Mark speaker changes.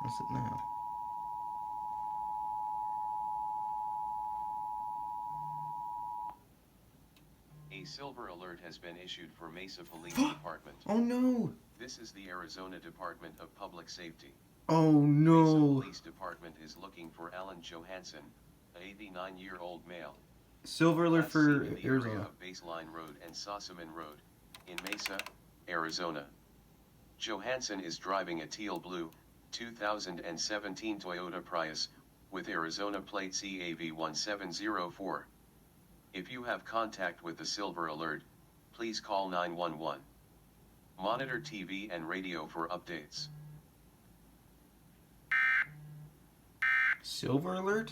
Speaker 1: What's it now?
Speaker 2: A silver alert has been issued for Mesa Police
Speaker 1: Fuck!
Speaker 2: Department.
Speaker 1: Oh no!
Speaker 2: This is the Arizona Department of Public Safety.
Speaker 1: Oh
Speaker 2: Mesa
Speaker 1: no!
Speaker 2: Police Department is looking for Alan Johansson, a 89-year-old male.
Speaker 1: Silver alert
Speaker 2: Last seen
Speaker 1: for
Speaker 2: in the area
Speaker 1: Arizona.
Speaker 2: of Baseline Road and Sossaman Road, in Mesa, Arizona. Johansson is driving a teal blue, 2017 Toyota Prius, with Arizona plate CAV1704. If you have contact with the silver alert, please call 911. Monitor TV and radio for updates.
Speaker 1: Silver alert?